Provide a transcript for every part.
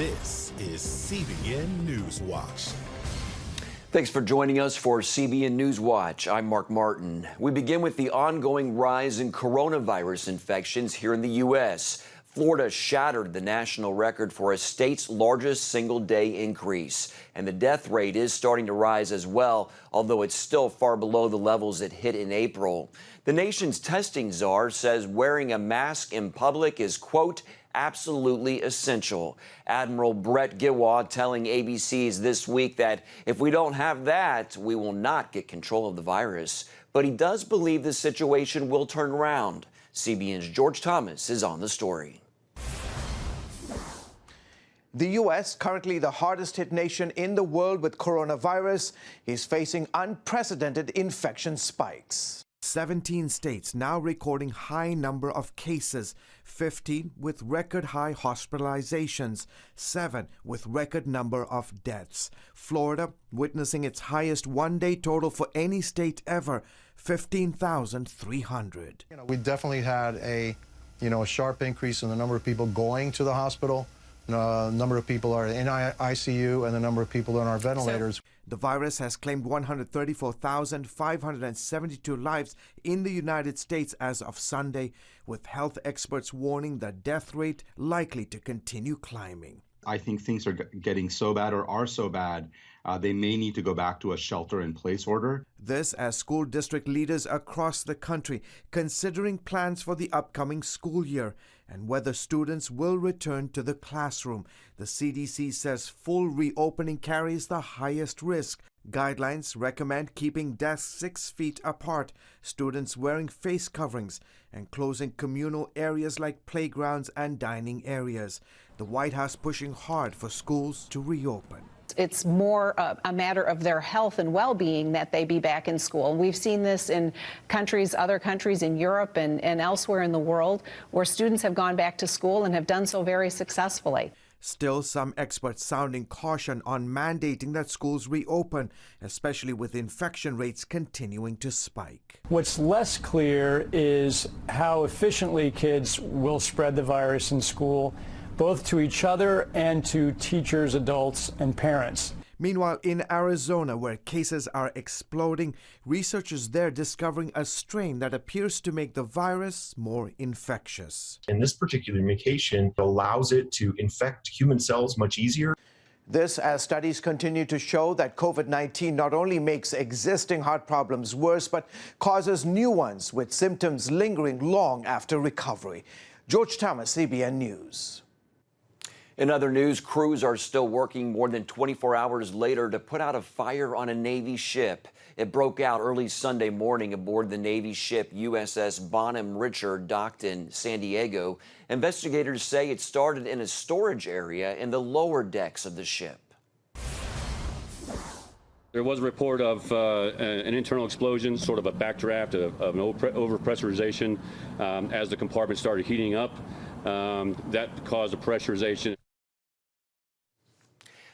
This is CBN NewsWatch. Thanks for joining us for CBN NewsWatch. I'm Mark Martin. We begin with the ongoing rise in coronavirus infections here in the U.S. Florida shattered the national record for a state's largest single-day increase, and the death rate is starting to rise as well, although it's still far below the levels it hit in April. The nation's testing czar says wearing a mask in public is, quote, absolutely essential. Admiral Brett Giwa telling ABC's This Week that if we don't have that, we will not get control of the virus. But he does believe the situation will turn around. CBN's George Thomas is on the story. The U.S., currently the hardest hit nation in the world with coronavirus, is facing unprecedented infection spikes. 17 states now recording high number of cases, 15 with record high hospitalizations, 7 with record number of deaths. Florida witnessing its highest one-day total for any state ever, 15,300. We definitely had a sharp increase in the number of people going to the hospital. Number of people are in ICU and the number of people on our ventilators. The virus has claimed 134,572 lives in the United States as of Sunday, with health experts warning the death rate likely to continue climbing. I think things are getting so bad or are so bad, they may need to go back to a shelter-in-place order. This as school district leaders across the country considering plans for the upcoming school year and whether students will return to the classroom. The CDC says full reopening carries the highest risk. Guidelines recommend keeping desks 6 feet apart, students wearing face coverings, and closing communal areas like playgrounds and dining areas. The White House pushing hard for schools to reopen. It's more a matter of their health and well-being that they be back in school. We've seen this in other countries in Europe and elsewhere in the world, where students have gone back to school and have done so very successfully. Still, some experts sounding caution on mandating that schools reopen, especially with infection rates continuing to spike. What's less clear is how efficiently kids will spread the virus in school, both to each other and to teachers, adults, and parents. Meanwhile, in Arizona, where cases are exploding, researchers there discovering a strain that appears to make the virus more infectious. And this particular mutation allows it to infect human cells much easier. This as studies continue to show that COVID-19 not only makes existing heart problems worse, but causes new ones with symptoms lingering long after recovery. George Thomas, CBN News. In other news, crews are still working more than 24 hours later to put out a fire on a Navy ship. It broke out early Sunday morning aboard the Navy ship USS Bonham Richard, docked in San Diego. Investigators say it started in a storage area in the lower decks of the ship. There was a report of an internal explosion, sort of a backdraft of an overpressurization as the compartment started heating up. That caused a pressurization.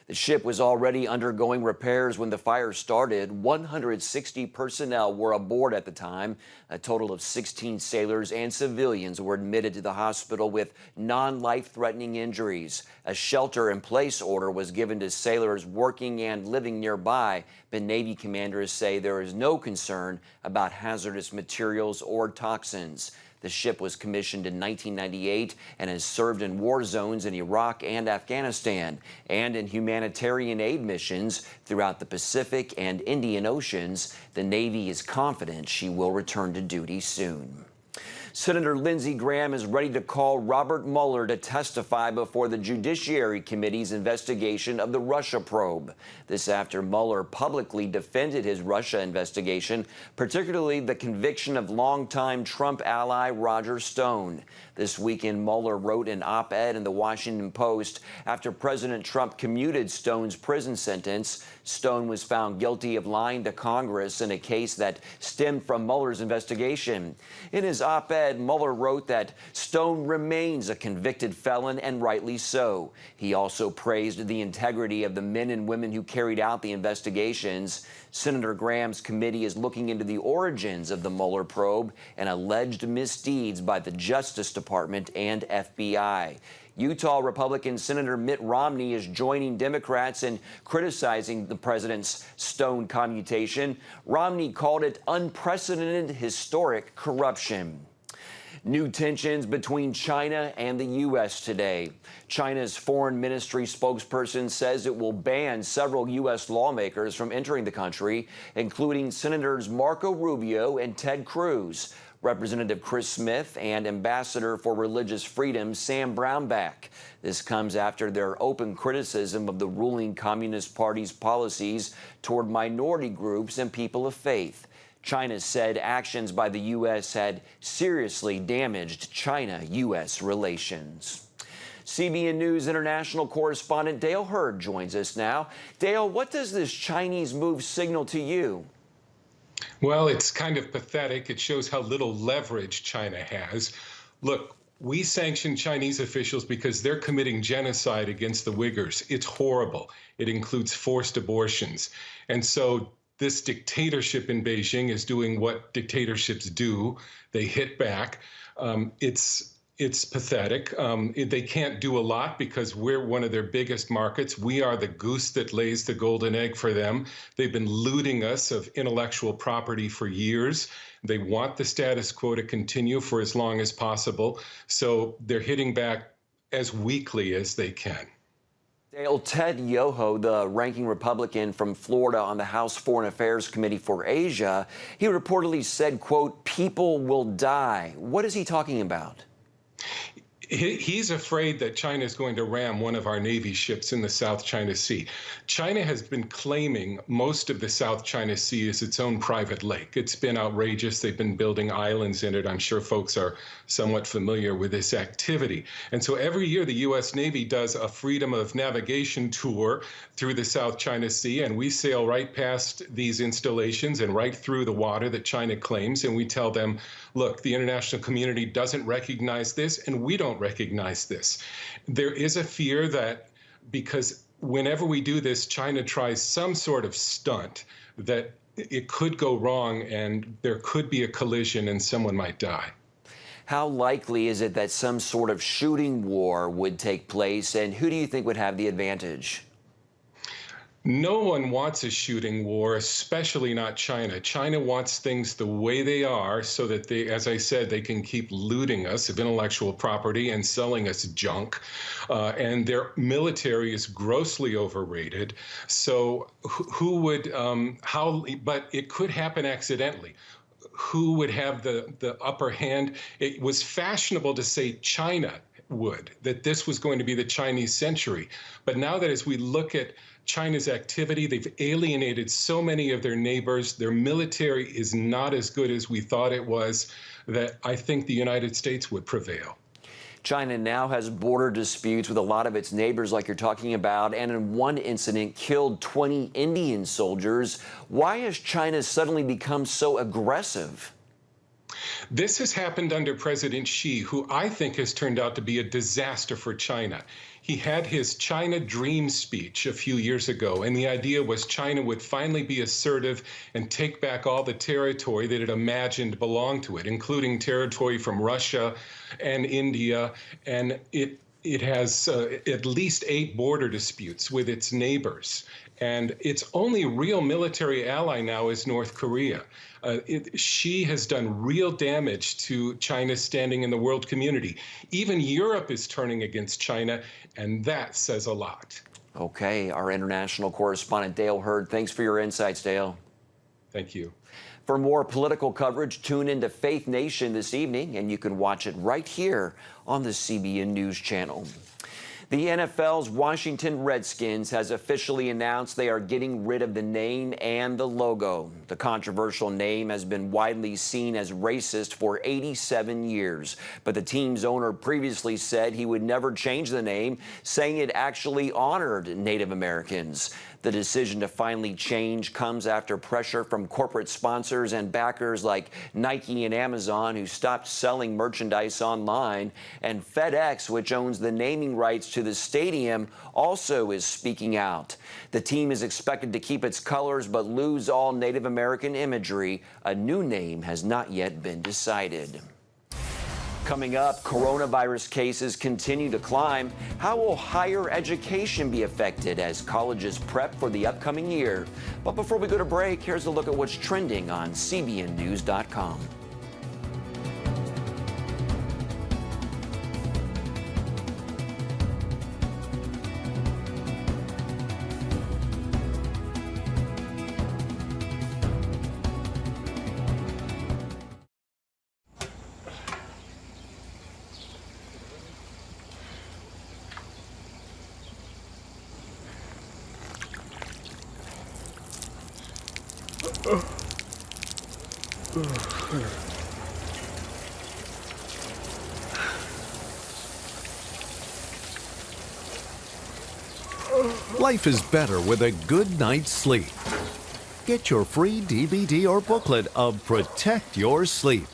The ship was already undergoing repairs when the fire started. 160 personnel were aboard at the time. A total of 16 sailors and civilians were admitted to the hospital with non-life-threatening injuries. A shelter-in-place order was given to sailors working and living nearby, but Navy commanders say there is no concern about hazardous materials or toxins. The ship was commissioned in 1998 and has served in war zones in Iraq and Afghanistan and in humanitarian aid missions throughout the Pacific and Indian Oceans. The Navy is confident she will return to duty soon. Senator Lindsey Graham is ready to call Robert Mueller to testify before the Judiciary Committee's investigation of the Russia probe. This after Mueller publicly defended his Russia investigation, particularly the conviction of longtime Trump ally Roger Stone. This weekend, Mueller wrote an op-ed in the Washington Post after President Trump commuted Stone's prison sentence. Stone was found guilty of lying to Congress in a case that stemmed from Mueller's investigation. In his op-ed, Mueller wrote that Stone remains a convicted felon, and rightly so. He also praised the integrity of the men and women who carried out the investigations. Senator Graham's committee is looking into the origins of the Mueller probe and alleged misdeeds by the Justice Department and FBI. Utah Republican Senator Mitt Romney is joining Democrats in criticizing the president's stone commutation. Romney called it unprecedented historic corruption. New tensions between China and the U.S. today. China's foreign ministry spokesperson says it will ban several U.S. lawmakers from entering the country, including Senators Marco Rubio and Ted Cruz, Representative Chris Smith, and Ambassador for Religious Freedom Sam Brownback. This comes after their open criticism of the ruling Communist Party's policies toward minority groups and people of faith. China said actions by the U.S. had seriously damaged China-U.S. relations. CBN News international correspondent Dale Hurd joins us now. Dale, what does this Chinese move signal to you? Well, it's kind of pathetic. It shows how little leverage China has. Look, we sanction Chinese officials because they're committing genocide against the Uyghurs. It's horrible. It includes forced abortions. And so this dictatorship in Beijing is doing what dictatorships do. They hit back. It's pathetic. They can't do a lot because we're one of their biggest markets. We are the goose that lays the golden egg for them. They've been looting us of intellectual property for years. They want the status quo to continue for as long as possible. So they're hitting back as weakly as they can. Dale, Ted Yoho, the ranking Republican from Florida on the House Foreign Affairs Committee for Asia, he reportedly said, quote, "People will die." What is he talking about? He's afraid that China is going to ram one of our Navy ships in the South China Sea. China has been claiming most of the South China Sea as its own private lake. It's been outrageous. They've been building islands in it. I'm sure folks are somewhat familiar with this activity. And so every year the U.S. Navy does a freedom of navigation tour through the South China Sea, and we sail right past these installations and right through the water that China claims, and we tell them, look, the international community doesn't recognize this, and we don't recognize this. There is a fear that because whenever we do this, China tries some sort of stunt, that it could go wrong and there could be a collision and someone might die. How likely is it that some sort of shooting war would take place, and who do you think would have the advantage? No one wants a shooting war, especially not China. China wants things the way they are so that they, as I said, they can keep looting us of intellectual property and selling us junk. And their military is grossly overrated. So who would, but it could happen accidentally. Who would have the upper hand? It was fashionable to say China would, that this was going to be the Chinese century. But now that as we look at China's activity, they've alienated so many of their neighbors. Their military is not as good as we thought it was, that I think the United States would prevail. China now has border disputes with a lot of its neighbors like you're talking about, and in one incident killed 20 Indian soldiers. Why has China suddenly become so aggressive? This has happened under President Xi, who I think has turned out to be a disaster for China. He had his China Dream speech a few years ago, and the idea was China would finally be assertive and take back all the territory that it imagined belonged to it, including territory from Russia and India, and it has at least 8 border disputes with its neighbors. And its only real military ally now is North Korea. Xi has done real damage to China's standing in the world community. Even Europe is turning against China, and that says a lot. Okay, our international correspondent Dale Hurd, thanks for your insights, Dale. Thank you. For more political coverage, tune into Faith Nation this evening, and you can watch it right here on the CBN News Channel. The NFL's Washington Redskins has officially announced they are getting rid of the name and the logo. The controversial name has been widely seen as racist for 87 years, but the team's owner previously said he would never change the name, saying it actually honored Native Americans. The decision to finally change comes after pressure from corporate sponsors and backers like Nike and Amazon, who stopped selling merchandise online, and FedEx, which owns the naming rights to the stadium, also is speaking out. The team is expected to keep its colors but lose all Native American imagery. A new name has not yet been decided. Coming up, coronavirus cases continue to climb. How will higher education be affected as colleges prep for the upcoming year? But before we go to break, here's a look at what's trending on CBNNews.com. Life is better with a good night's sleep. Get your free DVD or booklet of Protect Your Sleep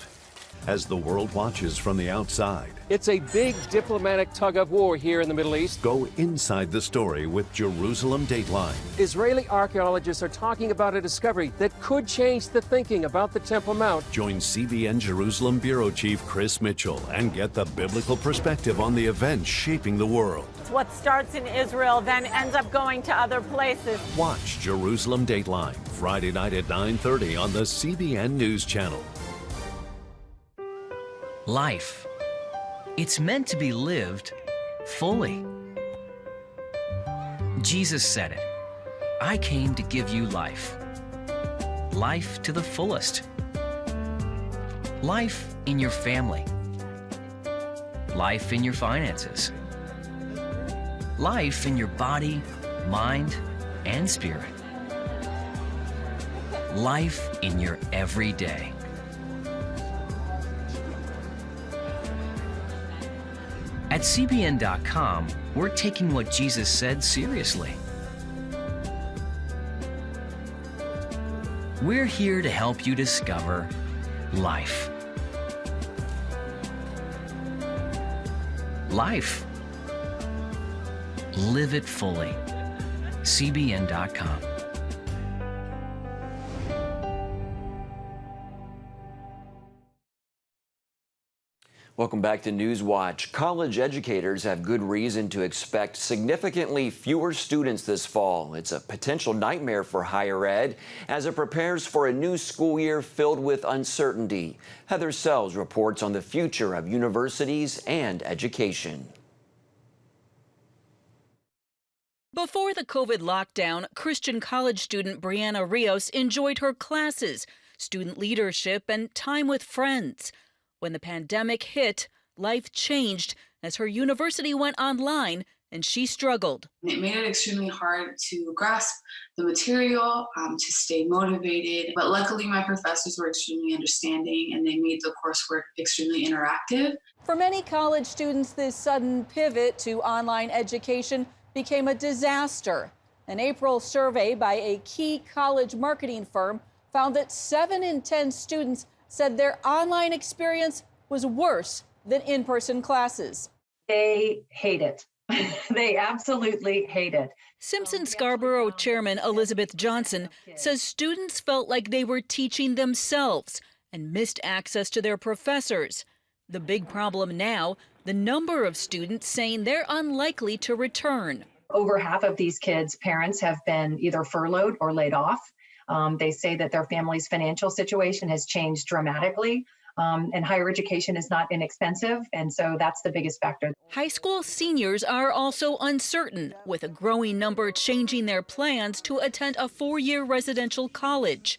as the world watches from the outside. It's a big diplomatic tug of war here in the Middle East. Go inside the story with Jerusalem Dateline. Israeli archaeologists are talking about a discovery that could change the thinking about the Temple Mount. Join CBN Jerusalem Bureau Chief Chris Mitchell and get the biblical perspective on the events shaping the world. What starts in Israel then ends up going to other places. Watch Jerusalem Dateline Friday night at 9:30 on the CBN News Channel. Life. It's meant to be lived fully. Jesus said it. I came to give you life. Life to the fullest. Life in your family. Life in your finances. Life in your body, mind, and spirit. Life in your everyday. At CBN.com, we're taking what Jesus said seriously. We're here to help you discover life. Life. Live it fully. CBN.com. Welcome back to Newswatch. College educators have good reason to expect significantly fewer students this fall. It's a potential nightmare for higher ed as it prepares for a new school year filled with uncertainty. Heather Sells reports on the future of universities and education. Before the COVID lockdown, Christian college student Brianna Rios enjoyed her classes, student leadership, and time with friends. When the pandemic hit, life changed as her university went online and she struggled. It made it extremely hard to grasp the material, to stay motivated. But luckily, my professors were extremely understanding and they made the coursework extremely interactive. For many college students, this sudden pivot to online education became a disaster. An April survey by a key college marketing firm found that 7 in 10 students said their online experience was worse than in-person classes. They hate it. They absolutely hate it. Simpson Scarborough chairman Elizabeth Johnson says students felt like they were teaching themselves and missed access to their professors. The big problem now, the number of students saying they're unlikely to return. Over half of these kids' parents have been either furloughed or laid off. They say that their family's financial situation has changed dramatically, and higher education is not inexpensive, and so that's the biggest factor. High school seniors are also uncertain, with a growing number changing their plans to attend a 4-year residential college.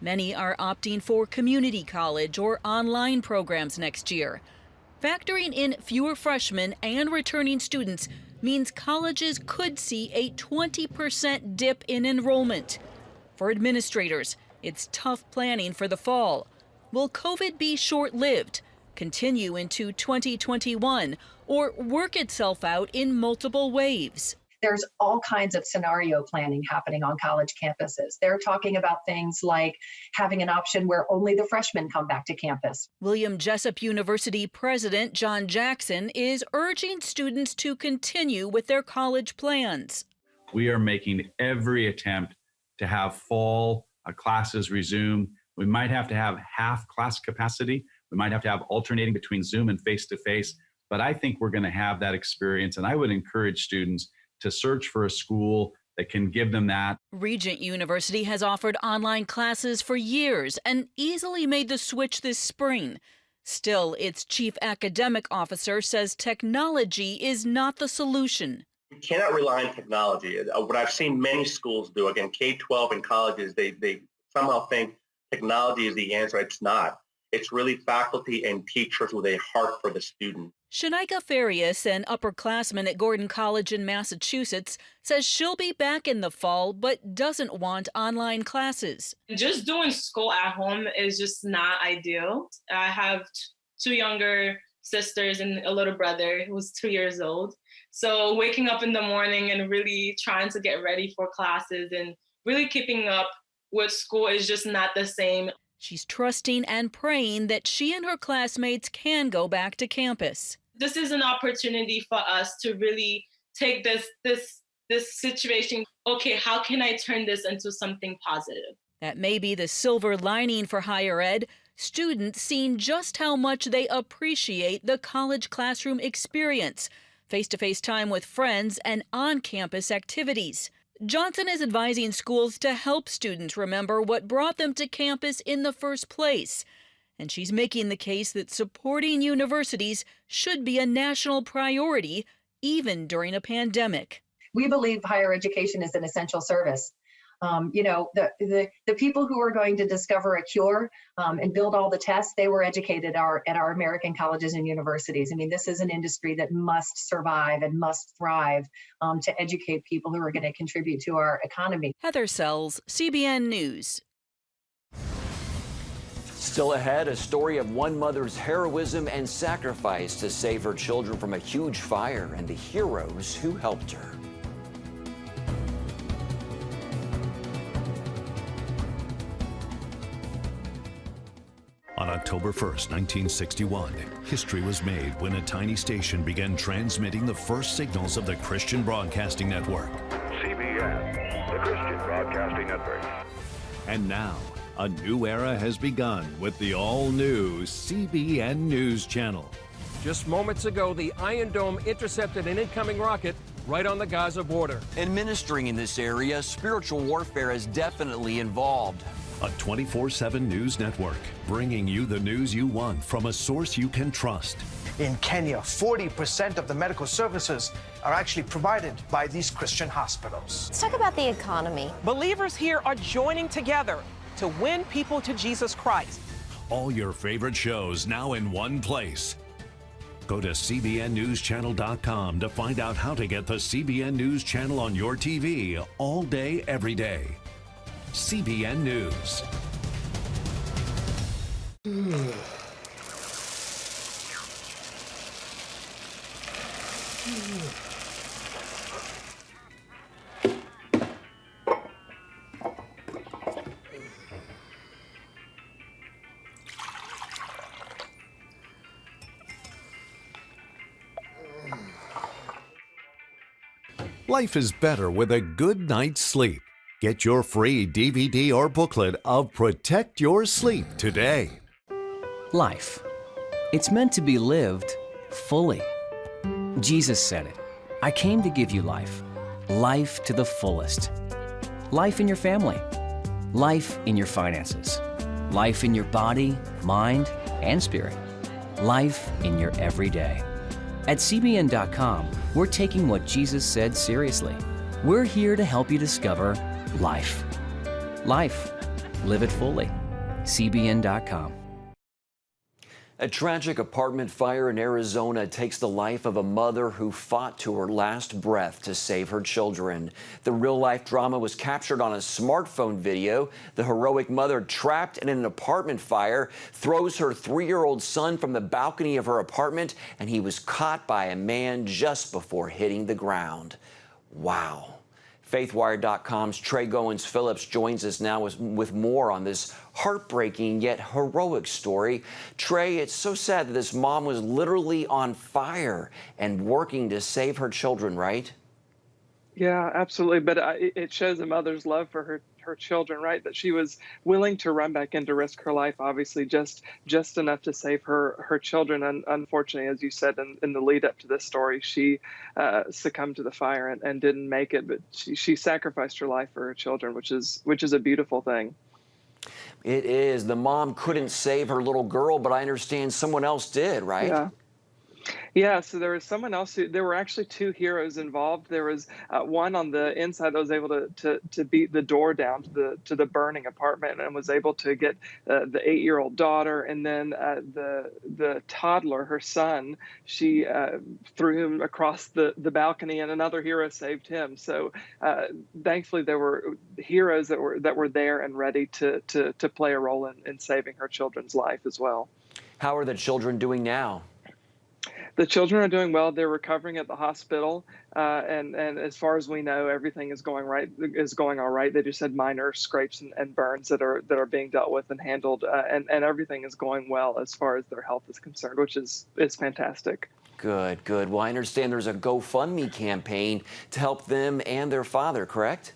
Many are opting for community college or online programs next year. Factoring in fewer freshmen and returning students means colleges could see a 20% dip in enrollment. For administrators, it's tough planning for the fall. Will COVID be short-lived, continue into 2021, or work itself out in multiple waves? There's all kinds of scenario planning happening on college campuses. They're talking about things like having an option where only the freshmen come back to campus. William Jessup University President John Jackson is urging students to continue with their college plans. We are making every attempt to have fall classes resume. We might have to have half class capacity. We might have to have alternating between Zoom and face-to-face, but I think we're going to have that experience. And I would encourage students to search for a school that can give them that. Regent University has offered online classes for years and easily made the switch this spring. Still, its chief academic officer says technology is not the solution. You cannot rely on technology. What I've seen many schools do, again, K-12 and colleges, they somehow think technology is the answer. It's not. It's really faculty and teachers with a heart for the student. Shanika Farias, an upperclassman at Gordon College in Massachusetts, says she'll be back in the fall but doesn't want online classes. Just doing school at home is just not ideal. I have two younger sisters and a little brother who's 2 years old. So waking up in the morning and really trying to get ready for classes and really keeping up with school is just not the same. She's trusting and praying that she and her classmates can go back to campus. This is an opportunity for us to really take this situation. Okay, how can I turn this into something positive? That may be the silver lining for higher ed. Students seeing just how much they appreciate the college classroom experience, face-to-face time with friends, and on-campus activities. Johnson is advising schools to help students remember what brought them to campus in the first place. And she's making the case that supporting universities should be a national priority, even during a pandemic. We believe higher education is an essential service. The people who are going to discover a cure and build all the tests, they were educated at our American colleges and universities. I mean, this is an industry that must survive and must thrive to educate people who are going to contribute to our economy. Heather Sells, CBN News. Still ahead, a story of one mother's heroism and sacrifice to save her children from a huge fire and the heroes who helped her. On October 1st, 1961, history was made when a tiny station began transmitting the first signals of the Christian Broadcasting Network. CBN, the Christian Broadcasting Network. And now, a new era has begun with the all-new CBN News Channel. Just moments ago, the Iron Dome intercepted an incoming rocket right on the Gaza border. Administering in this area, spiritual warfare is definitely involved. A 24/7 news network, bringing you the news you want from a source you can trust. In Kenya, 40% of the medical services are actually provided by these Christian hospitals. Let's talk about the economy. Believers here are joining together to win people to Jesus Christ. All your favorite shows now in one place. Go to cbnnewschannel.com to find out how to get the CBN News Channel on your TV all day, every day. CBN News. Life is better with a good night's sleep. Get your free DVD or booklet of Protect Your Sleep today. Life. It's meant to be lived fully. Jesus said it. I came to give you life. Life to the fullest. Life in your family. Life in your finances. Life in your body, mind, and spirit. Life in your everyday. At CBN.com, we're taking what Jesus said seriously. We're here to help you discover life. Life. Live it fully. CBN.com. A tragic apartment fire in Arizona takes the life of a mother who fought to her last breath to save her children. The real-life drama was captured on a smartphone video. The heroic mother, trapped in an apartment fire, throws her 3-year-old son from the balcony of her apartment, and he was caught by a man just before hitting the ground. Wow. FaithWire.com's Trey Goins-Phillips joins us now with more on this heartbreaking yet heroic story. Trey, it's so sad that this mom was literally on fire and working to save her children, right? Yeah, absolutely. But it shows a mother's love for her children, right? That she was willing to run back in to risk her life, obviously, just enough to save her children. And unfortunately, as you said in the lead up to this story, she succumbed to the fire and didn't make it. But she sacrificed her life for her children, which is a beautiful thing. It is. The mom couldn't save her little girl, but I understand someone else did, right? Yeah. Yeah, so there was someone else there were actually two heroes involved. There was one on the inside that was able to beat the door down to the burning apartment and was able to get the 8-year-old daughter, and then the toddler, her son, she threw him across the balcony, and another hero saved him. So thankfully there were heroes that were there and ready to play a role in saving her children's life as well. How are the children doing now? The children are doing well. They're recovering at the hospital, and as far as we know, everything is going all right. They just had minor scrapes and burns that are being dealt with and handled, and everything is going well as far as their health is concerned, which is fantastic. Good, good. Well, I understand there's a GoFundMe campaign to help them and their father, correct?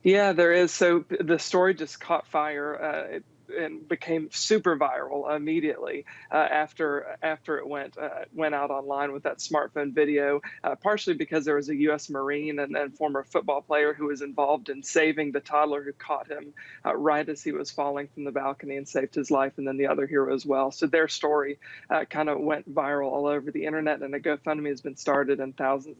Yeah, there is. So the story just caught fire. And became super viral immediately after it went out online with that smartphone video, partially because there was a U.S. Marine and former football player who was involved in saving the toddler who caught him right as he was falling from the balcony and saved his life, and then the other hero as well. So their story kind of went viral all over the internet, and a GoFundMe has been started, and thousands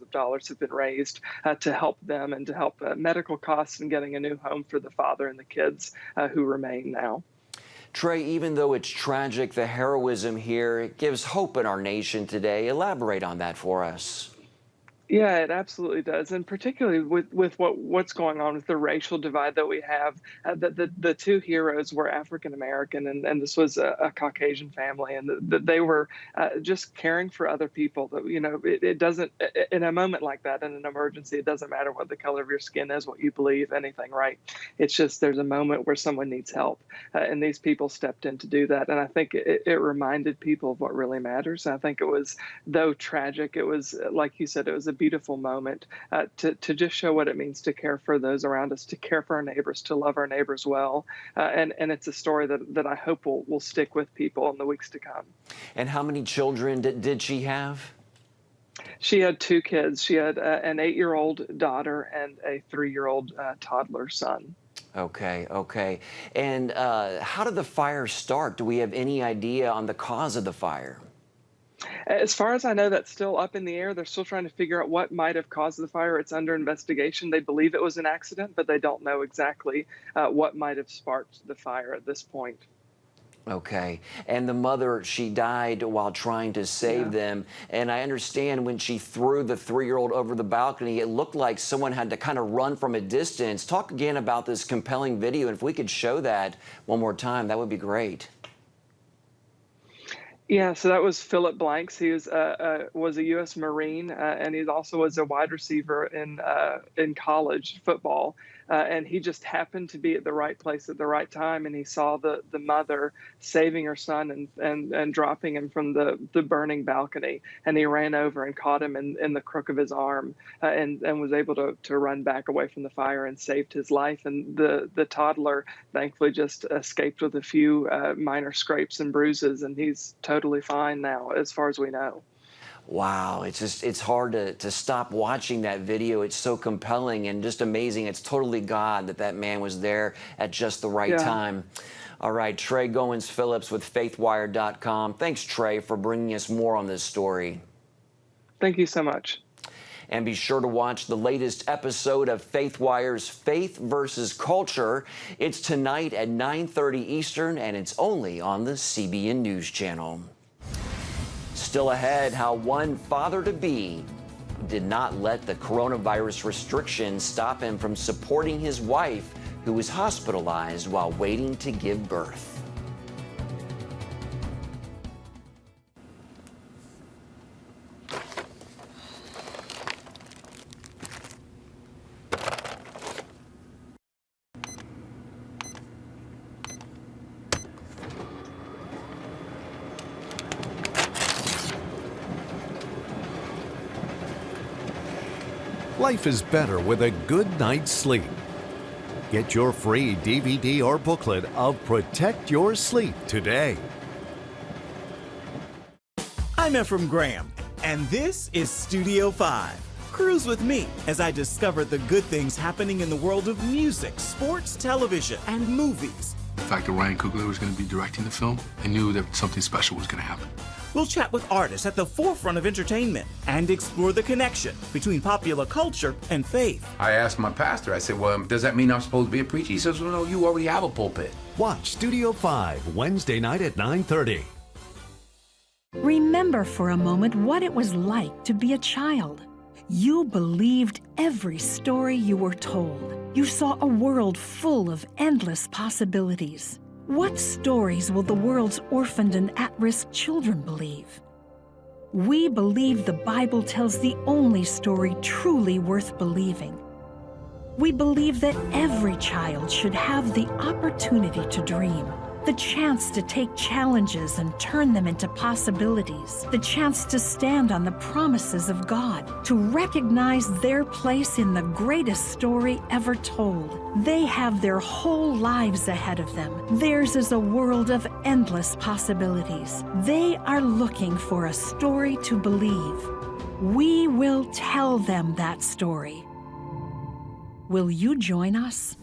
of dollars have been raised to help them and to help medical costs and getting a new home for the father and the kids who remain now. Trey, even though it's tragic, the heroism here, it gives hope in our nation today. Elaborate on that for us. Yeah, it absolutely does, and particularly with what's going on with the racial divide that we have. The two heroes were African American, and this was a Caucasian family, and they were just caring for other people. That it doesn't, in a moment like that, in an emergency, it doesn't matter what the color of your skin is, what you believe, anything, right? It's just there's a moment where someone needs help, and these people stepped in to do that. And I think it reminded people of what really matters. And I think it was, though tragic, it was, like you said, it was a beautiful moment to just show what it means to care for those around us, to care for our neighbors, to love our neighbors well. And it's a story that I hope will stick with people in the weeks to come. And how many children did she have? She had two kids. She had an 8-year-old daughter and a 3-year-old toddler son. Okay, okay. And how did the fire start? Do we have any idea on the cause of the fire? As far as I know, that's still up in the air. They're still trying to figure out what might have caused the fire. It's under investigation. They believe it was an accident, but they don't know exactly what might have sparked the fire at this point. Okay. And the mother, she died while trying to save them. And I understand when she threw the 3-year-old over the balcony, it looked like someone had to kind of run from a distance. Talk again about this compelling video. And if we could show that one more time, that would be great. Yeah, so that was Philip Blanks. He was a U.S. Marine, and he also was a wide receiver in college football. And he just happened to be at the right place at the right time, and he saw the mother saving her son and dropping him from the burning balcony. And he ran over and caught him in the crook of his arm, and was able to run back away from the fire and saved his life. And the toddler thankfully just escaped with a few minor scrapes and bruises, and he's totally fine now, as far as we know. Wow, it's hard to stop watching that video. It's so compelling and just amazing. It's totally God that man was there at just the right time. All right, Trey Goins-Phillips with faithwire.com. Thanks, Trey, for bringing us more on this story. Thank you so much. And be sure to watch the latest episode of FaithWire's Faith versus Culture. It's tonight at 9:30 Eastern, and it's only on the CBN News Channel. Still ahead, how one father-to-be did not let the coronavirus restrictions stop him from supporting his wife, who was hospitalized while waiting to give birth. Life is better with a good night's sleep. Get your free DVD or booklet of Protect Your Sleep today. I'm Ephraim Graham, and this is Studio 5. Cruise with me as I discover the good things happening in the world of music, sports, television, and movies. The fact that Ryan Coogler was going to be directing the film, I knew that something special was going to happen. We'll chat with artists at the forefront of entertainment and explore the connection between popular culture and faith. I asked my pastor, I said, well, does that mean I'm supposed to be a preacher? He says, well, no, you already have a pulpit. Watch Studio 5 Wednesday night at 9:30. Remember for a moment what it was like to be a child. You believed every story you were told. You saw a world full of endless possibilities. What stories will the world's orphaned and at-risk children believe? We believe the Bible tells the only story truly worth believing. We believe that every child should have the opportunity to dream, the chance to take challenges and turn them into possibilities, the chance to stand on the promises of God, to recognize their place in the greatest story ever told. They have their whole lives ahead of them. Theirs is a world of endless possibilities. They are looking for a story to believe. We will tell them that story. Will you join us?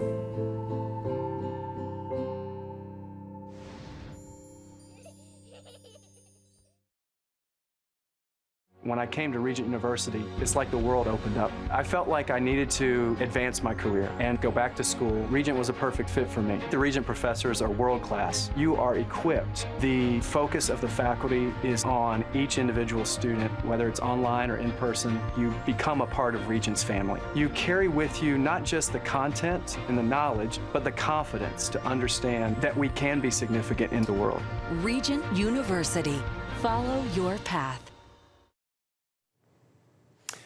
When I came to Regent University, it's like the world opened up. I felt like I needed to advance my career and go back to school. Regent was a perfect fit for me. The Regent professors are world-class. You are equipped. The focus of the faculty is on each individual student, whether it's online or in person. You become a part of Regent's family. You carry with you not just the content and the knowledge, but the confidence to understand that we can be significant in the world. Regent University. Follow your path.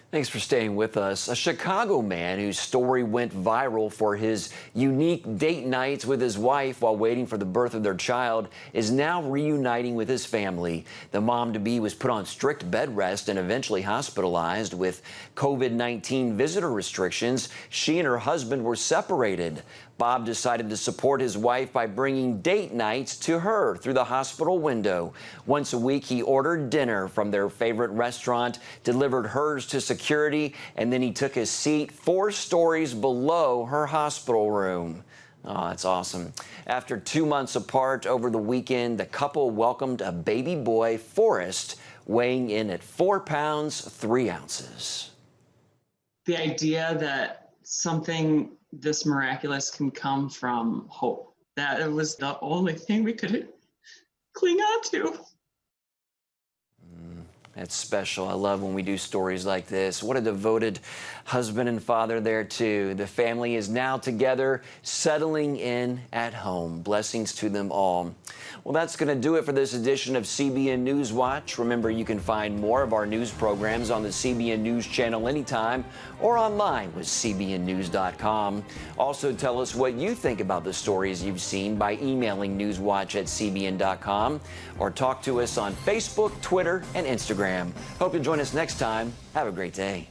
Thanks for staying with us. A Chicago man whose story went viral for his unique date nights with his wife while waiting for the birth of their child is now reuniting with his family. The mom-to-be was put on strict bed rest and eventually hospitalized with COVID-19 visitor restrictions. She and her husband were separated. Bob decided to support his wife by bringing date nights to her through the hospital window. Once a week, he ordered dinner from their favorite restaurant, delivered hers to security, and then he took his seat 4 stories below her hospital room. Oh, that's awesome. After 2 months apart over the weekend, the couple welcomed a baby boy, Forrest, weighing in at 4 pounds, 3 ounces. The idea that something this miraculous can come from hope. That it was the only thing we could cling on to. That's special. I love when we do stories like this. What a devoted husband and father there, too. The family is now together, settling in at home. Blessings to them all. Well, that's going to do it for this edition of CBN News Watch. Remember, you can find more of our news programs on the CBN News channel anytime or online with cbnnews.com. Also, tell us what you think about the stories you've seen by emailing newswatch@cbn.com or talk to us on Facebook, Twitter, and Instagram. Hope you'll join us next time. Have a great day.